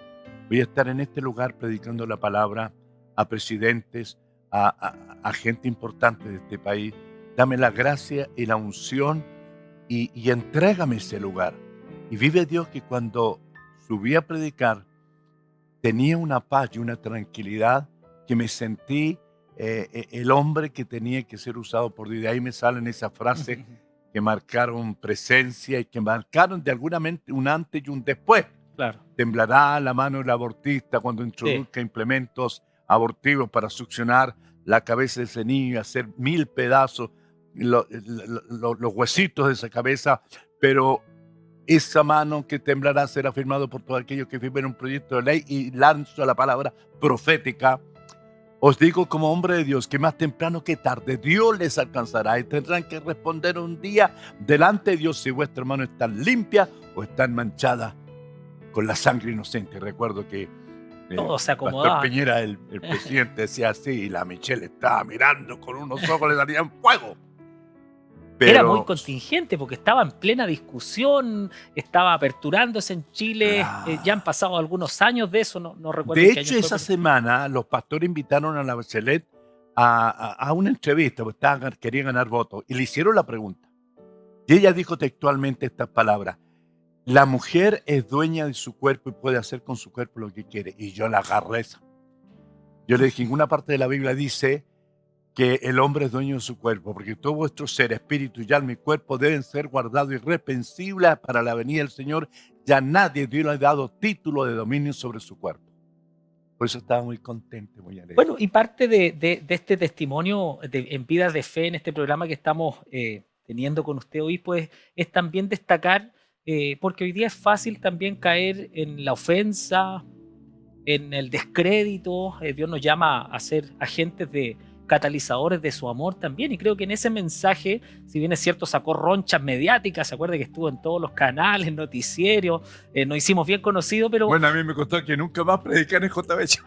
voy a estar en este lugar predicando la palabra a presidentes, a gente importante de este país. Dame la gracia y la unción y entrégame ese lugar. Y vive Dios que cuando subí a predicar, tenía una paz y una tranquilidad que me sentí el hombre que tenía que ser usado por Dios. De ahí me salen esas frases que marcaron presencia y que marcaron de alguna manera un antes y un después. Claro. Temblará la mano del abortista cuando introduzca implementos abortivos para succionar la cabeza de ese niño y hacer 1000 pedazos los huesitos de esa cabeza, pero esa mano que temblará será firmado por todos aquellos que firmen un proyecto de ley, y lanzo la palabra profética. Os digo como hombre de Dios que más temprano que tarde Dios les alcanzará y tendrán que responder un día delante de Dios si vuestra mano está limpia o está manchada con la sangre inocente. Recuerdo que todo se acomodaba. Pastor Piñera, el presidente, decía así, y la Michelle estaba mirando con unos ojos, le salían fuego. Pero era muy contingente porque estaba en plena discusión, estaba aperturándose en Chile, ya han pasado algunos años de eso, no recuerdo. De hecho, esa semana los pastores invitaron a la Bachelet a una entrevista, porque querían ganar votos, y le hicieron la pregunta. Y ella dijo textualmente estas palabras: la mujer es dueña de su cuerpo y puede hacer con su cuerpo lo que quiere. Y yo la agarré esa. Yo le dije, en ninguna parte de la Biblia dice que el hombre es dueño de su cuerpo, porque todo vuestro ser, espíritu y alma y cuerpo deben ser guardados irreprensibles para la venida del Señor. Ya nadie Dios le ha dado título de dominio sobre su cuerpo. Por eso estaba muy contento, muy alegre. Bueno, y parte de este testimonio en Vidas de Fe, en este programa que estamos teniendo con usted hoy, pues es también destacar, porque hoy día es fácil también caer en la ofensa, en el descrédito. Dios nos llama a ser agentes catalizadores de su amor también, y creo que en ese mensaje, si bien es cierto, sacó ronchas mediáticas, se acuerda que estuvo en todos los canales, noticieros, nos hicimos bien conocidos, pero bueno, a mí me costó que nunca más predicar en JB.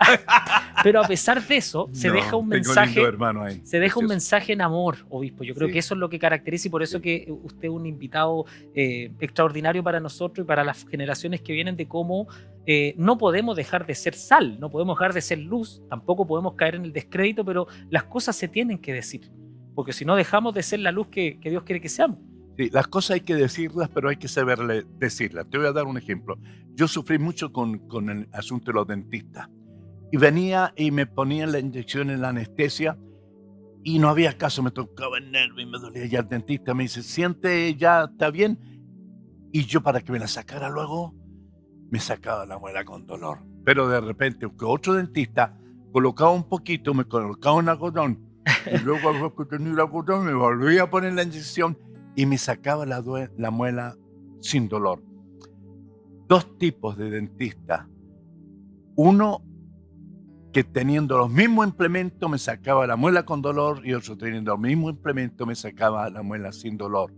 pero a pesar de eso, se deja un mensaje, ahí, se deja un mensaje en amor, obispo. Yo creo sí, que eso es lo que caracteriza, y por eso que usted es un invitado extraordinario para nosotros y para las generaciones que vienen, de cómo no podemos dejar de ser sal, no podemos dejar de ser luz, tampoco podemos caer en el descrédito, pero las cosas se tienen que decir, porque si no dejamos de ser la luz que Dios quiere que seamos. Sí, las cosas hay que decirlas, pero hay que saberle decirlas. Te voy a dar un ejemplo. Yo sufrí mucho con el asunto de los dentistas. Y venía y me ponían la inyección en la anestesia y no había caso, me tocaba el nervio y me dolía. Ya el dentista me dice, siente, ya está bien. Y yo, para que me la sacara luego, me sacaba la muela con dolor. Pero de repente, otro dentista colocaba un poquito, me colocaba un algodón, y luego al que tenía el algodón me volvía a poner la inyección y me sacaba la muela sin dolor. 2 tipos de dentistas. Uno que teniendo los mismos implementos me sacaba la muela con dolor, y otro teniendo los mismos implementos me sacaba la muela sin dolor.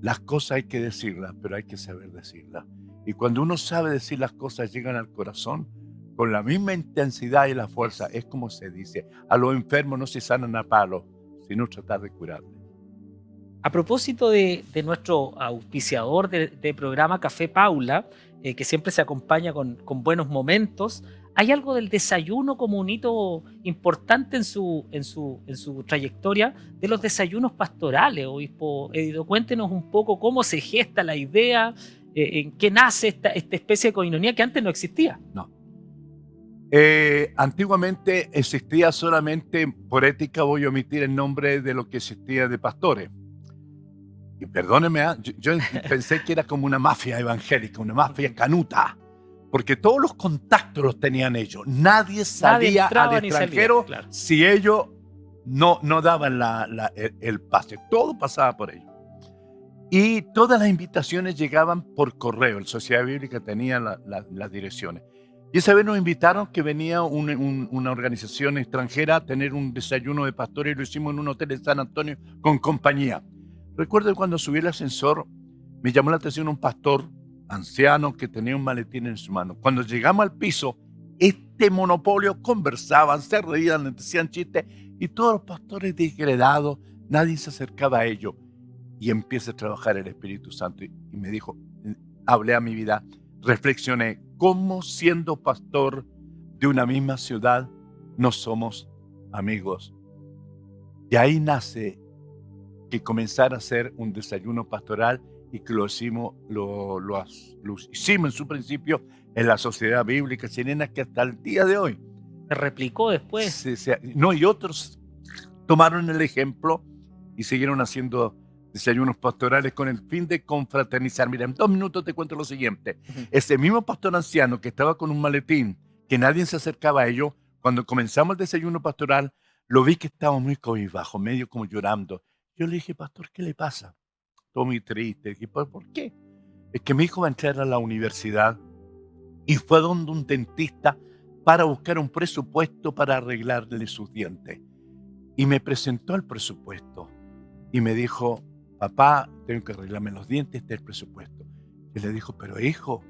Las cosas hay que decirlas, pero hay que saber decirlas. Y cuando uno sabe decir las cosas, llegan al corazón con la misma intensidad y la fuerza. Es como se dice, a los enfermos no se sanan a palos, sino tratar de curarles. A propósito de nuestro auspiciador de programa Café Paula, que siempre se acompaña con buenos momentos, ¿hay algo del desayuno como un hito importante en su trayectoria de los desayunos pastorales, obispo Edido? Cuéntenos un poco cómo se gesta la idea, en qué nace esta especie de coinonía que antes no existía. No. Antiguamente existía solamente, por ética voy a omitir el nombre de lo que existía de pastores. Y perdónenme, yo pensé que era como una mafia evangélica, una mafia canuta, porque todos los contactos los tenían ellos. Nadie salía al extranjero, claro, si ellos no daban el pase. Todo pasaba por ellos. Y todas las invitaciones llegaban por correo. La Sociedad Bíblica tenía las direcciones. Y esa vez nos invitaron, que venía una organización extranjera a tener un desayuno de pastores, y lo hicimos en un hotel de San Antonio con compañía. Recuerdo cuando subí el ascensor, me llamó la atención un pastor anciano que tenía un maletín en su mano. Cuando llegamos al piso, este monopolio conversaban, se reían, decían chistes, y todos los pastores desgredados, nadie se acercaba a ellos. y empieza a trabajar el Espíritu Santo. Y me dijo, hablé a mi vida, reflexioné, cómo siendo pastor de una misma ciudad no somos amigos. De ahí nace que comenzar a hacer un desayuno pastoral y que lo hicimos en su principio en la Sociedad Bíblica Chilena, que hasta el día de hoy Se replicó después. y otros tomaron el ejemplo y siguieron haciendo desayunos pastorales con el fin de confraternizar. Mira, en 2 minutos te cuento lo siguiente. Ese mismo pastor anciano que estaba con un maletín, que nadie se acercaba a ello, cuando comenzamos el desayuno pastoral, lo vi que estaba muy cabizbajo, medio como llorando. Yo le dije, pastor, ¿qué le pasa? Todo muy triste. Dije, ¿por qué? Es que mi hijo va a entrar a la universidad y fue donde un dentista para buscar un presupuesto para arreglarle sus dientes. Y me presentó el presupuesto y me dijo, papá, tengo que arreglarme los dientes, este es el presupuesto. Y le dijo, pero hijo,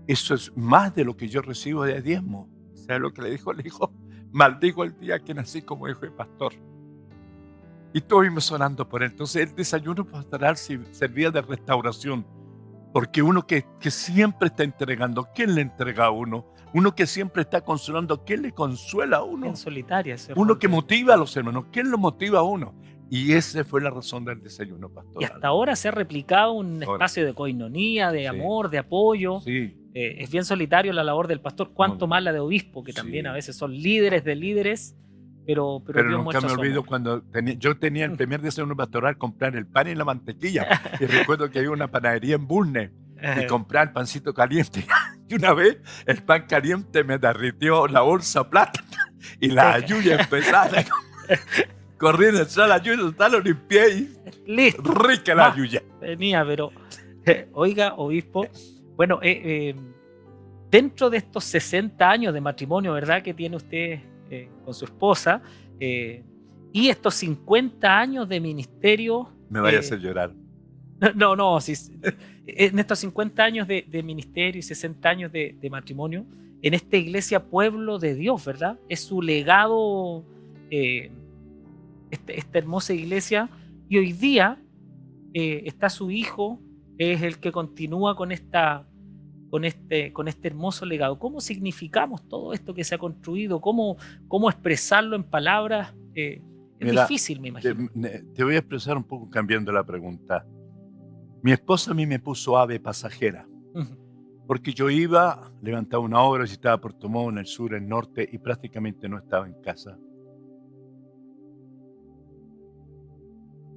eso es más de lo que yo recibo de diezmo. ¿Sabes lo que le dijo? Le dijo, maldigo el día que nací como hijo de pastor. Y estuvimos orando por él. Entonces el desayuno pastoral servía de restauración, porque uno que siempre está entregando, ¿quién le entrega a uno? Uno que siempre está consolando, ¿quién le consuela a uno? En solitaria. Uno que motiva a los hermanos, ¿quién lo motiva a uno? Y esa fue la razón del desayuno pastoral. Y hasta ahora se ha replicado un Ahora. espacio de coinonía, de Sí. amor, de apoyo. Sí, Es bien solitario la labor del pastor, cuanto Muy más la de obispo, que Sí. también a veces son líderes de líderes, pero pero Dios nunca muestra me su olvido amor. cuando yo tenía el primer desayuno pastoral, comprar el pan y la mantequilla. Y recuerdo que había una panadería en Bulnes y comprar el pancito caliente. Y una vez el pan caliente me derritió la bolsa plata y la ayuya empezaron a correr en la ayuya, hasta lo limpié y Listo, rica la Va. ayuya. venía, pero oiga, obispo, bueno, dentro de estos 60 años de matrimonio, ¿verdad?, que tiene usted con su esposa, y estos 50 años de ministerio. Me vaya a hacer llorar. No, sí, en estos 50 años de ministerio y 60 años de matrimonio, en esta iglesia Pueblo de Dios, ¿verdad? Es su legado, esta hermosa iglesia, y hoy día está su hijo, es el que continúa con este hermoso legado. ¿Cómo significamos todo esto que se ha construido? ¿Cómo expresarlo en palabras? Es Mira, difícil, me imagino. Te voy a expresar un poco cambiando la pregunta. Mi esposa a mí me puso ave pasajera, porque yo iba, levantaba una obra, si estaba por Puerto Montt, en el sur, en el norte, y prácticamente no estaba en casa.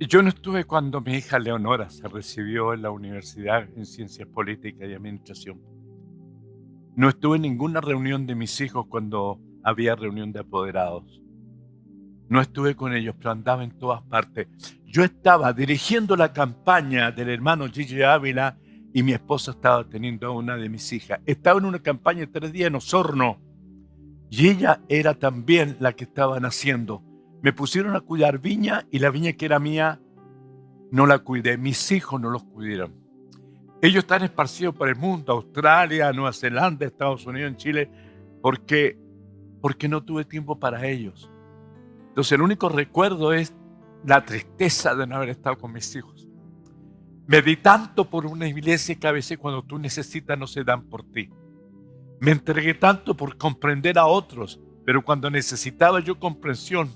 Y yo no estuve cuando mi hija Leonora se recibió en la universidad en Ciencias Políticas y Administración. No estuve en ninguna reunión de mis hijos cuando había reunión de apoderados. No estuve con ellos, pero andaba en todas partes. Yo estaba dirigiendo la campaña del hermano Gigi Ávila y mi esposa estaba teniendo a una de mis hijas. Estaba en una campaña de 3 días en Osorno y ella era también la que estaban haciendo. Me pusieron a cuidar viña y la viña que era mía no la cuidé. Mis hijos no los cuidaron. Ellos están esparcidos por el mundo, Australia, Nueva Zelanda, Estados Unidos, en Chile, porque no tuve tiempo para ellos. Entonces el único recuerdo es la tristeza de no haber estado con mis hijos. Me di tanto por una iglesia que a veces cuando tú necesitas no se dan por ti. Me entregué tanto por comprender a otros, pero cuando necesitaba yo comprensión,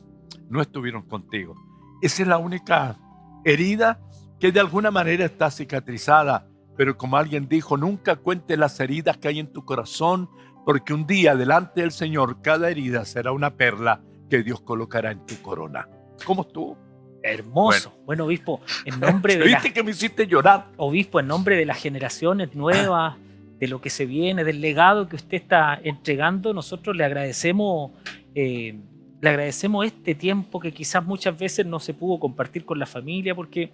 no estuvieron contigo. Esa es la única herida que de alguna manera está cicatrizada, pero como alguien dijo, nunca cuentes las heridas que hay en tu corazón, porque un día delante del Señor cada herida será una perla que Dios colocará en tu corona. ¿Cómo estuvo? Hermoso. Bueno, obispo, en nombre de ¿Viste que me hiciste llorar? obispo, en nombre de las generaciones nuevas, de lo que se viene, del legado que usted está entregando, nosotros le agradecemos este tiempo que quizás muchas veces no se pudo compartir con la familia, porque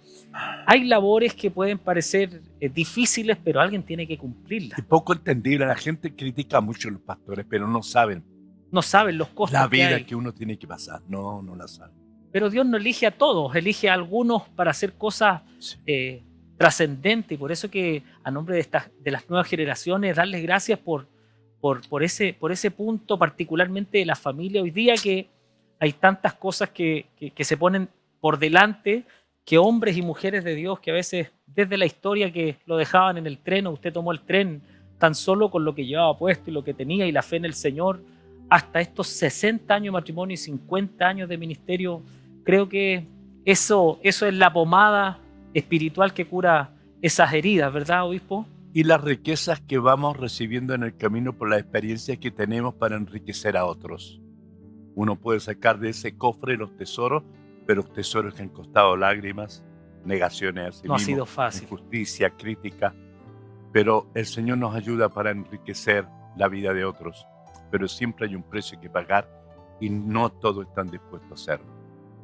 hay labores que pueden parecer difíciles, pero alguien tiene que cumplirlas. Es poco entendible. La gente critica mucho a los pastores, pero no saben No saben los costos la que vida hay. que uno tiene que pasar. No la saben. Pero Dios no elige a todos, elige a algunos para hacer cosas Sí. trascendentes. Y por eso que a nombre de las nuevas generaciones, darles gracias por ese punto, particularmente de la familia. Hoy día que hay tantas cosas que se ponen por delante, que hombres y mujeres de Dios que a veces desde la historia que lo dejaban en el tren, o usted tomó el tren tan solo con lo que llevaba puesto y lo que tenía y la fe en el Señor, hasta estos 60 años de matrimonio y 50 años de ministerio, creo que eso es la pomada espiritual que cura esas heridas, ¿verdad, obispo? Y las riquezas que vamos recibiendo en el camino por las experiencias que tenemos para enriquecer a otros. Uno puede sacar de ese cofre los tesoros, pero tesoros que han costado lágrimas, negaciones a sí No ha mismo, sido fácil. injusticia, crítica, pero el Señor nos ayuda para enriquecer la vida de otros, pero siempre hay un precio que pagar y no todos están dispuestos a hacerlo.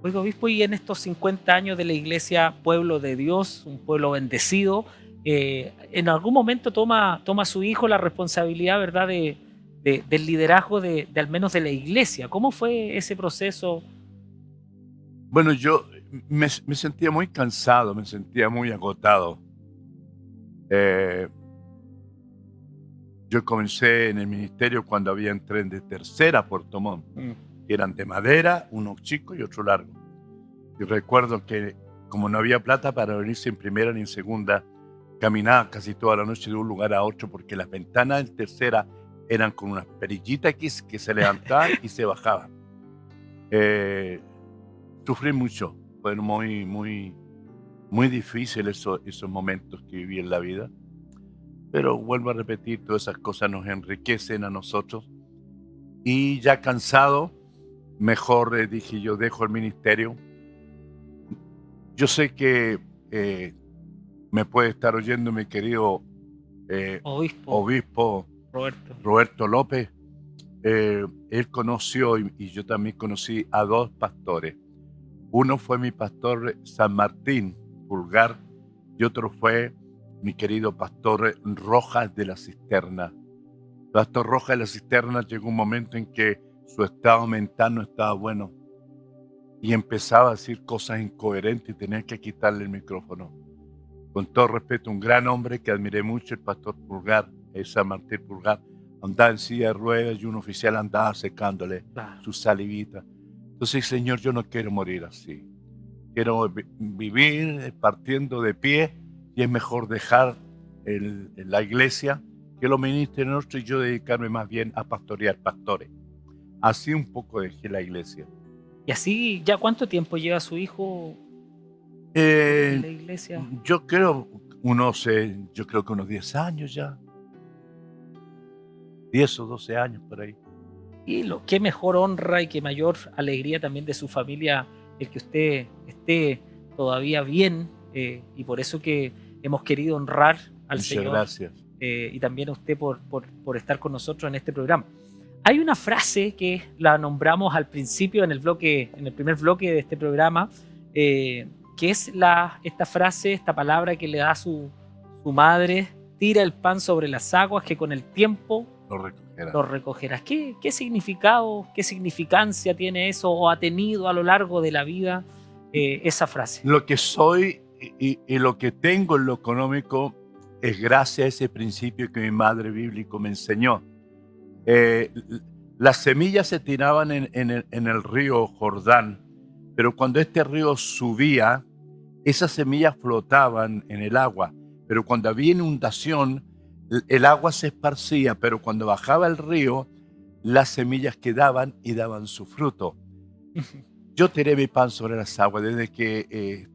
Oiga, obispo, y en estos 50 años de la iglesia Pueblo de Dios, un pueblo bendecido, en algún momento toma su hijo la responsabilidad, ¿verdad?, del liderazgo de al menos de la iglesia. ¿Cómo fue ese proceso? Bueno, yo me sentía muy cansado, me sentía muy agotado. Eh, yo comencé en el ministerio cuando había un tren de tercera a Puerto Montt, que eran de madera, uno chico y otro largo. Y recuerdo que como no había plata para venirse en primera ni en segunda, caminaba casi toda la noche de un lugar a otro porque las ventanas en tercera eran con unas perillitas que se levantaban y se bajaban. Sufrí mucho, fueron muy difíciles esos momentos que viví en la vida, pero vuelvo a repetir, todas esas cosas nos enriquecen a nosotros. Y ya cansado, mejor dije yo, dejo el ministerio. Yo sé que me puede estar oyendo mi querido obispo Roberto López. Él conoció y yo también conocí a dos pastores. Uno fue mi pastor San Martín Pulgar y otro fue mi querido pastor Rojas de la Cisterna. Pastor Rojas de la Cisterna llegó un momento en que su estado mental no estaba bueno y empezaba a decir cosas incoherentes y tenía que quitarle el micrófono. Con todo respeto, un gran hombre que admiré mucho, el pastor Pulgar, San Martín Pulgar, andaba en silla de ruedas y un oficial andaba secándole su salivita. Entonces, Señor, yo no quiero morir así. Quiero vivir partiendo de pie y es mejor dejar la iglesia que lo ministren otros y yo dedicarme más bien a pastorear pastores. Así un poco dejé la iglesia. Y así, ¿ya cuánto tiempo lleva su hijo en la iglesia? Yo creo que unos 10 años ya. 10 o 12 años por ahí. Y qué mejor honra y qué mayor alegría también de su familia el que usted esté todavía bien, y por eso que hemos querido honrar al Muchas Señor. Gracias. Y también a usted por estar con nosotros en este programa. Hay una frase que la nombramos al principio en el primer bloque de este programa, que es esta frase, esta palabra que le da su madre: tira el pan sobre las aguas que con el tiempo lo recogerás. ¿Qué significado, qué significancia tiene eso o ha tenido a lo largo de la vida esa frase? Lo que soy y lo que tengo en lo económico es gracias a ese principio que mi madre bíblico me enseñó. Las semillas se tiraban en el río Jordán, pero cuando este río subía, esas semillas flotaban en el agua, pero cuando había inundación, el agua se esparcía, pero cuando bajaba el río, las semillas quedaban y daban su fruto. Yo tiré mi pan sobre las aguas desde que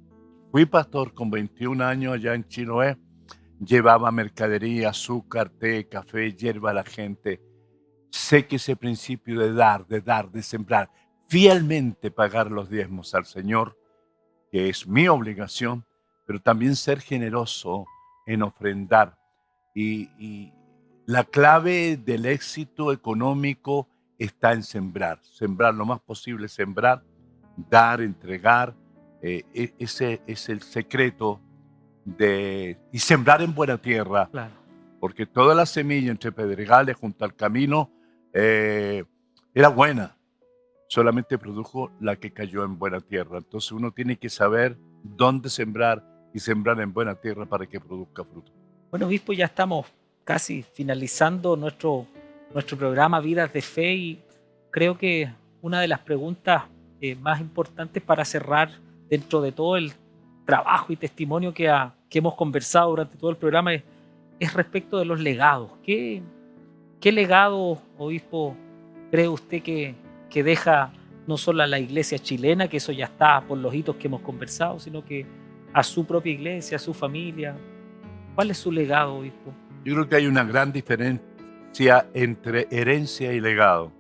fui pastor con 21 años allá en Chiloé. Llevaba mercadería, azúcar, té, café, hierba a la gente. Sé que ese principio de dar, de sembrar, fielmente pagar los diezmos al Señor, que es mi obligación, pero también ser generoso en ofrendar. Y la clave del éxito económico está en sembrar lo más posible, sembrar, dar, entregar. Ese es el secreto y sembrar en buena tierra. Claro. Porque toda la semilla entre pedregales junto al camino era buena, solamente produjo la que cayó en buena tierra. Entonces uno tiene que saber dónde sembrar y sembrar en buena tierra para que produzca fruto. Bueno, obispo, ya estamos casi finalizando nuestro programa Vidas de Fe y creo que una de las preguntas más importantes para cerrar dentro de todo el trabajo y testimonio que hemos conversado durante todo el programa es respecto de los legados. ¿Qué legado, obispo, cree usted que deja no solo a la iglesia chilena, que eso ya está por los hitos que hemos conversado, sino que a su propia iglesia, a su familia? ¿Cuál es su legado, obispo? Yo creo que hay una gran diferencia entre herencia y legado.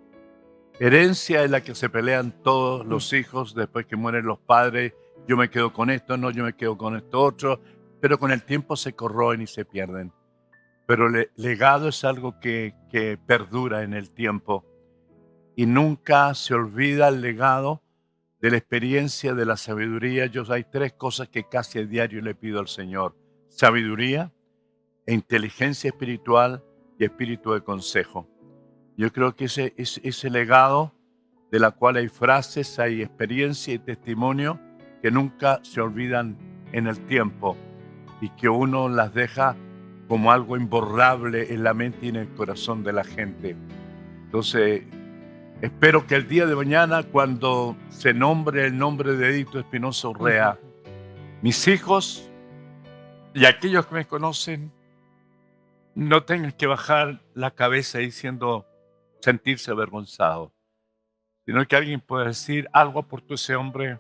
Herencia es la que se pelean todos los hijos después que mueren los padres. Yo me quedo con esto, no, yo me quedo con esto otro. Pero con el tiempo se corroen y se pierden. Pero legado es algo que perdura en el tiempo. Y nunca se olvida el legado de la experiencia, de la sabiduría. Hay 3 cosas que casi a diario le pido al Señor: sabiduría, inteligencia espiritual y espíritu de consejo. Yo creo que ese legado, de la cual hay frases, hay experiencia y testimonio que nunca se olvidan en el tiempo y que uno las deja como algo imborrable en la mente y en el corazón de la gente. Entonces, espero que el día de mañana, cuando se nombre el nombre de Edito Espinosa Urrea, mis hijos y aquellos que me conocen no tengan que bajar la cabeza diciendo, sentirse avergonzado, sino que alguien pueda decir: algo aportó ese hombre,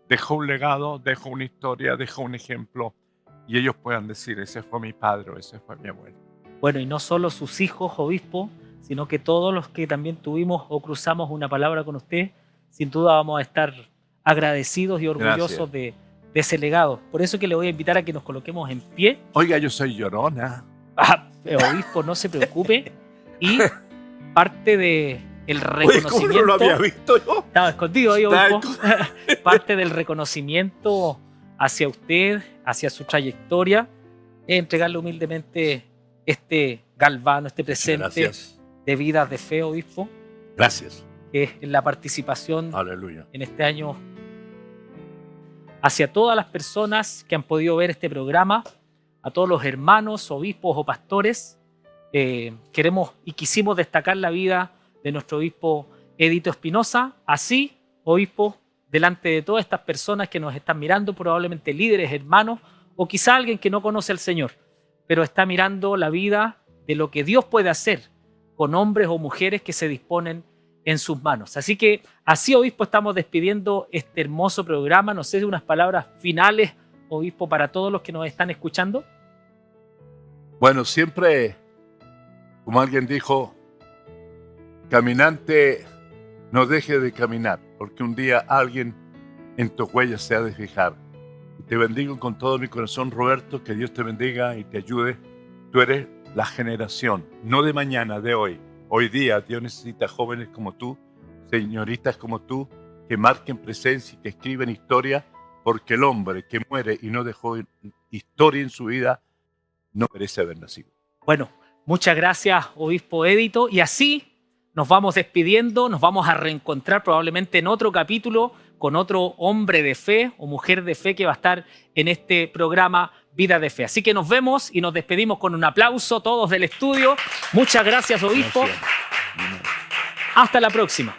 dejó un legado, dejó una historia, dejó un ejemplo, y ellos puedan decir: ese fue mi padre o ese fue mi abuelo. Bueno, y no solo sus hijos, obispo, sino que todos los que también tuvimos o cruzamos una palabra con usted, sin duda vamos a estar agradecidos y orgullosos de ese legado. Por eso que le voy a invitar a que nos coloquemos en pie. Oiga, yo soy llorona. Obispo, no se preocupe. Y parte del reconocimiento... Oye, ¿cómo no lo había visto yo? Estaba escondido ahí, obispo. Parte del reconocimiento hacia usted, hacia su trayectoria, es entregarle humildemente este galvano, este presente de Vidas de Fe, obispo. Gracias. Que es la participación Aleluya. en este año hacia todas las personas que han podido ver este programa, a todos los hermanos, obispos o pastores. Queremos y quisimos destacar la vida de nuestro obispo Edito Espinosa. Así, obispo, delante de todas estas personas que nos están mirando, probablemente líderes, hermanos, o quizá alguien que no conoce al Señor, pero está mirando la vida de lo que Dios puede hacer con hombres o mujeres que se disponen en sus manos. Así que así, obispo, estamos despidiendo este hermoso programa. No sé, unas palabras finales, obispo, para todos los que nos están escuchando. Bueno, siempre, como alguien dijo, caminante, no deje de caminar, porque un día alguien en tus huellas se ha de fijar. Te bendigo con todo mi corazón, Roberto, que Dios te bendiga y te ayude. Tú eres la generación, no de mañana, de hoy. Hoy día Dios necesita jóvenes como tú, señoritas como tú, que marquen presencia y que escriben historia, porque el hombre que muere y no dejó historia en su vida no merece haber nacido. Bueno, muchas gracias, obispo Edito, y así nos vamos despidiendo, nos vamos a reencontrar probablemente en otro capítulo con otro hombre de fe o mujer de fe que va a estar en este programa Vida de Fe. Así que nos vemos y nos despedimos con un aplauso todos del estudio. Muchas gracias, obispo. Gracias. Hasta la próxima.